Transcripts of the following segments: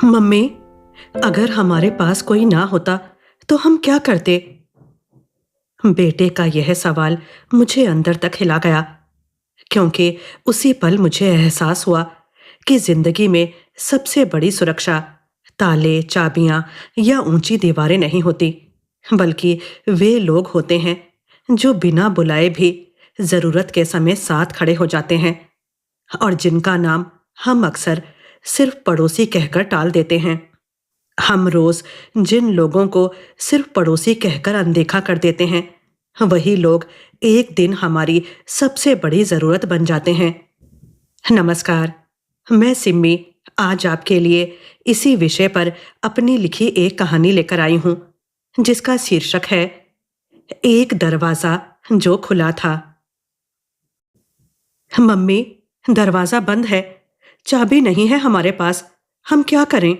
Mummy, अगर हमारे पास कोई ना होता तो हम क्या करते? बेटे का यह सवाल मुझे अंदर तक हिला गया, क्योंकि उसी पल मुझे एहसास हुआ कि जिंदगी में सबसे बड़ी सुरक्षा ताले, चाबियां या ऊंची दीवारें नहीं होती, बल्कि वे लोग होते हैं जो बिना बुलाए भी जरूरत के समय साथ खड़े हो जाते हैं और जिनका नाम हम अक्सर सिर्फ पड़ोसी कहकर टाल देते हैं। हम रोज जिन लोगों को सिर्फ पड़ोसी कहकर अनदेखा कर देते हैं, वही लोग एक दिन हमारी सबसे बड़ी जरूरत बन जाते हैं। नमस्कार, मैं सिम्मी आज आपके लिए इसी विषय पर अपनी लिखी एक कहानी लेकर आई हूं, जिसका शीर्षक है एक दरवाजा जो खुला था। मम्मी, दरवाजा बंद है, चाबी नहीं है हमारे पास, हम क्या करें?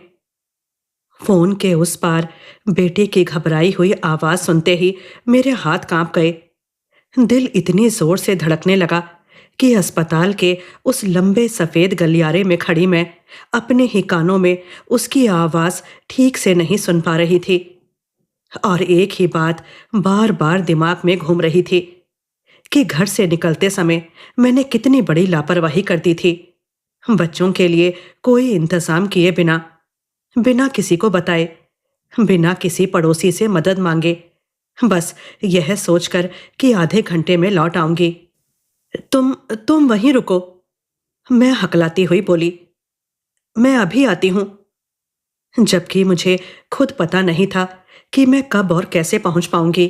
फोन के उस पार बेटे की घबराई हुई आवाज सुनते ही मेरे हाथ कांप गए। दिल इतनी जोर से धड़कने लगा कि अस्पताल के उस लंबे सफेद गलियारे में खड़ी मैं अपने ही कानों में उसकी आवाज ठीक से नहीं सुन पा रही थी। और एक ही बात बार बार दिमाग में घूम रही थी कि घर से निकलते समय मैंने कितनी बड़ी लापरवाही कर दी थी, बच्चों के लिए कोई इंतजाम किए बिना, बिना किसी को बताए, बिना किसी पड़ोसी से मदद मांगे, बस यह सोचकर कि आधे घंटे में लौट आऊंगी। तुम वहीं रुको, मैं हकलाती हुई बोली। मैं अभी आती हूं। जबकि मुझे खुद पता नहीं था कि मैं कब और कैसे पहुंच पाऊंगी।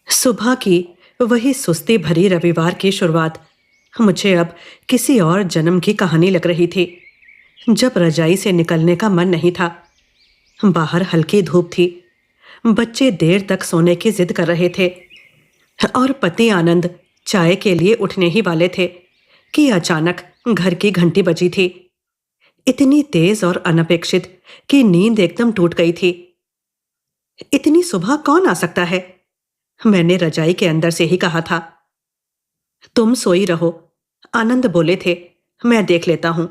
सुबह की वही सुस्ती भरी रविवार की शुरुआत मुझे अब किसी और जन्म की कहानी लग रही थी। जब रजाई से निकलने का मन नहीं था, बाहर हल्की धूप थी, बच्चे देर तक सोने की जिद कर रहे थे और पति आनंद चाय के लिए उठने ही वाले थे कि अचानक घर की घंटी बजी थी, इतनी तेज और अनपेक्षित कि नींद एकदम टूट गई थी। इतनी सुबह कौन आ सकता है? मैंने रजाई के अंदर से ही कहा था। तुम सोई रहो, आनंद बोले थे, मैं देख लेता हूं।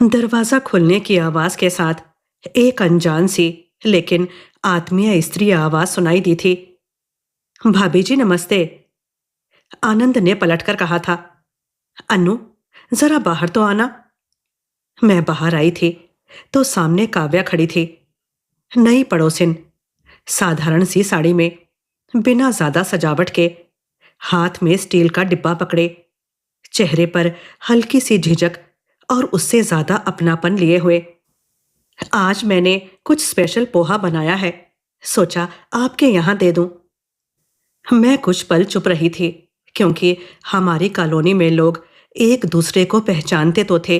दरवाजा खुलने की आवाज के साथ एक अनजान सी लेकिन आत्मीय स्त्री आवाज सुनाई दी थी। भाभी जी नमस्ते, आनंद ने पलटकर कहा था। अनु, जरा बाहर तो आना। मैं बाहर आई थी तो सामने काव्या खड़ी थी, नई पड़ोसिन, साधारण सी साड़ी में, बिना ज्यादा सजावट के, हाथ में स्टील का डिब्बा पकड़े, चेहरे पर हल्की सी झिझक और उससे ज्यादा अपनापन लिए हुए। आज मैंने कुछ स्पेशल पोहा बनाया है, सोचा आपके यहां दे दूं। मैं कुछ पल चुप रही थी, क्योंकि हमारी कॉलोनी में लोग एक दूसरे को पहचानते तो थे,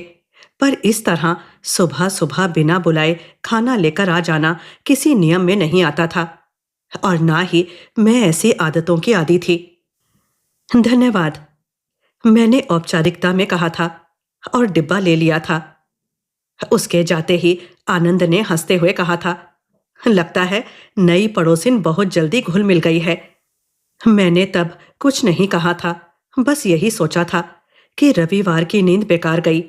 पर इस तरह सुबह सुबह बिना बुलाए खाना लेकर आ जाना किसी नियम में नहीं आता था, और ना ही मैं ऐसी आदतों की आदी थी। धन्यवाद, मैंने औपचारिकता में कहा था और डिब्बा ले लिया था। उसके जाते ही आनंद ने हंसते हुए कहा था, लगता है नई पड़ोसिन बहुत जल्दी घुल मिल गई है। मैंने तब कुछ नहीं कहा था, बस यही सोचा था कि रविवार की नींद बेकार गई।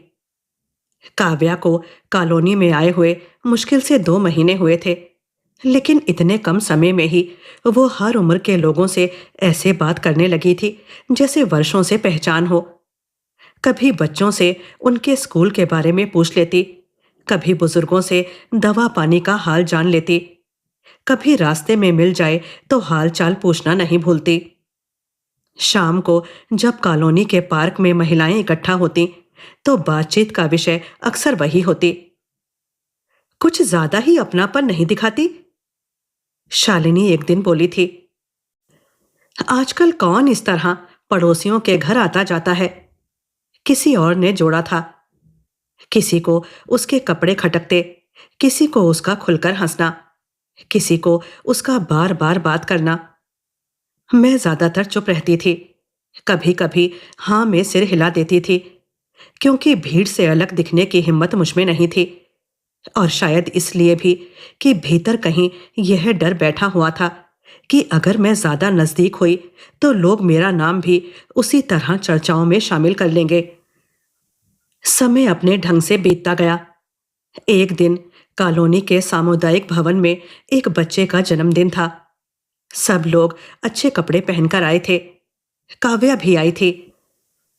काव्या को कॉलोनी में आए हुए मुश्किल से 2 महीने हुए थे, लेकिन इतने कम समय में ही वो हर उम्र के लोगों से ऐसे बात करने लगी थी जैसे वर्षों से पहचान हो। कभी बच्चों से उनके स्कूल के बारे में पूछ लेती, कभी बुजुर्गों से दवा पानी का हाल जान लेती, कभी रास्ते में मिल जाए तो हाल चाल पूछना नहीं भूलती। शाम को जब कॉलोनी के पार्क में महिलाएं इकट्ठा होती तो बातचीत का विषय अक्सर वही होती। कुछ ज्यादा ही अपनापन नहीं दिखाती? शालिनी एक दिन बोली थी। आजकल कौन इस तरह पड़ोसियों के घर आता जाता है? किसी और ने जोड़ा था। किसी को उसके कपड़े खटकते, किसी को उसका खुलकर हंसना, किसी को उसका बार बार बात करना। मैं ज्यादातर चुप रहती थी, कभी कभी हाँ में सिर हिला देती थी, क्योंकि भीड़ से अलग दिखने की हिम्मत मुझमें नहीं थी, और शायद इसलिए भी कि भीतर कहीं यह डर बैठा हुआ था कि अगर मैं ज्यादा नजदीक हुई तो लोग मेरा नाम भी उसी तरह चर्चाओं में शामिल कर लेंगे। समय अपने ढंग से बीतता गया। एक दिन कॉलोनी के सामुदायिक भवन में एक बच्चे का जन्मदिन था। सब लोग अच्छे कपड़े पहनकर आए थे। काव्या भी आई थी।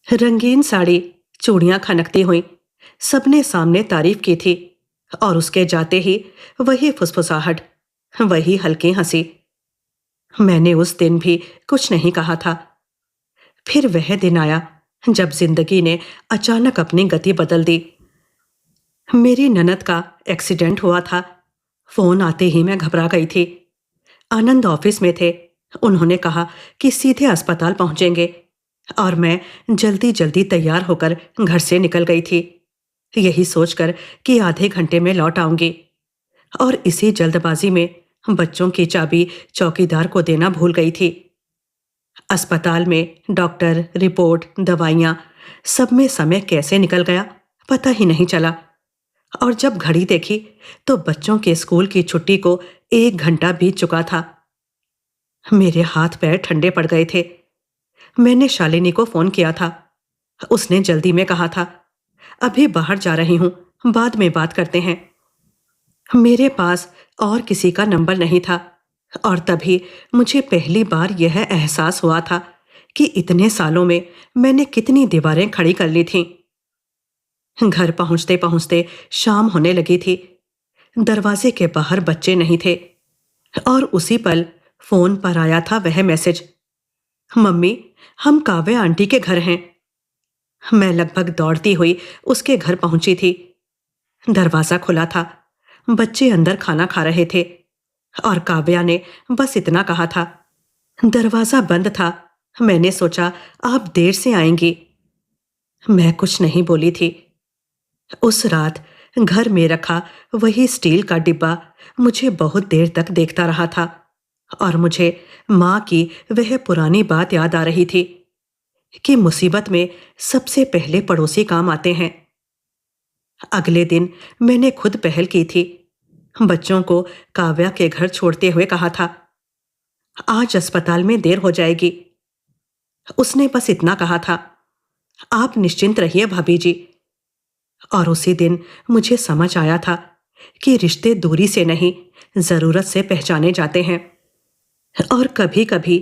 रंगीन साड़ी, चूड़ियां खनकती हुई। सबने सामने तारीफ की थी और उसके जाते ही वही फुसफुसाहट, वही हल्की हंसी। मैंने उस दिन भी कुछ नहीं कहा था। फिर वह दिन आया जब जिंदगी ने अचानक अपनी गति बदल दी। मेरी ननद का एक्सीडेंट हुआ था। फोन आते ही मैं घबरा गई थी। आनंद ऑफिस में थे। उन्होंने कहा कि सीधे अस्पताल पहुंचेंगे और मैं जल्दी जल्दी तैयार होकर घर से निकल गई थी, यही सोचकर कि आधे घंटे में लौट आऊंगी। और इसी जल्दबाजी में बच्चों की चाबी चौकीदार को देना भूल गई थी। अस्पताल में डॉक्टर, रिपोर्ट, दवाइयां, सब में समय कैसे निकल गया पता ही नहीं चला। और जब घड़ी देखी तो बच्चों के स्कूल की छुट्टी को 1 घंटा बीत चुका था। मेरे हाथ पैर ठंडे पड़ गए थे। मैंने शालिनी को फोन किया था। उसने जल्दी में कहा था, अभी बाहर जा रही हूं, बाद में बात करते हैं। मेरे पास और किसी का नंबर नहीं था और तभी मुझे पहली बार यह एहसास हुआ था कि इतने सालों में मैंने कितनी दीवारें खड़ी कर ली थीं। घर पहुंचते पहुंचते शाम होने लगी थी। दरवाजे के बाहर बच्चे नहीं थे और उसी पल फोन पर आया था वह मैसेज, मम्मी, हम काव्या आंटी के घर हैं। मैं लगभग दौड़ती हुई उसके घर पहुंची थी। दरवाजा खुला था। बच्चे अंदर खाना खा रहे थे और काव्या ने बस इतना कहा था। दरवाजा बंद था। मैंने सोचा आप देर से आएंगी। मैं कुछ नहीं बोली थी। उस रात घर में रखा वही स्टील का डिब्बा मुझे बहुत देर तक देखता रहा था और मुझे माँ की वह पुरानी बात याद आ रही थी कि मुसीबत में सबसे पहले पड़ोसी काम आते हैं। अगले दिन मैंने खुद पहल की थी। बच्चों को काव्या के घर छोड़ते हुए कहा था, आज अस्पताल में देर हो जाएगी। उसने बस इतना कहा था, आप निश्चिंत रहिए भाभी जी। और उसी दिन मुझे समझ आया था कि रिश्ते दूरी से नहीं, जरूरत से पहचाने जाते हैं। और कभी कभी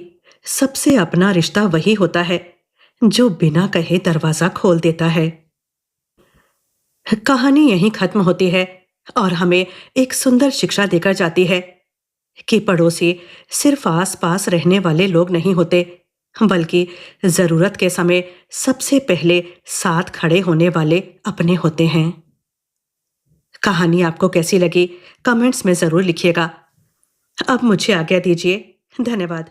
सबसे अपना रिश्ता वही होता है जो बिना कहे दरवाजा खोल देता है। कहानी यहीं खत्म होती है और हमें एक सुंदर शिक्षा देकर जाती है कि पड़ोसी सिर्फ आस पास रहने वाले लोग नहीं होते, बल्कि जरूरत के समय सबसे पहले साथ खड़े होने वाले अपने होते हैं। कहानी आपको कैसी लगी कमेंट्स में जरूर लिखिएगा। अब मुझे आज्ञा दीजिए। धन्यवाद।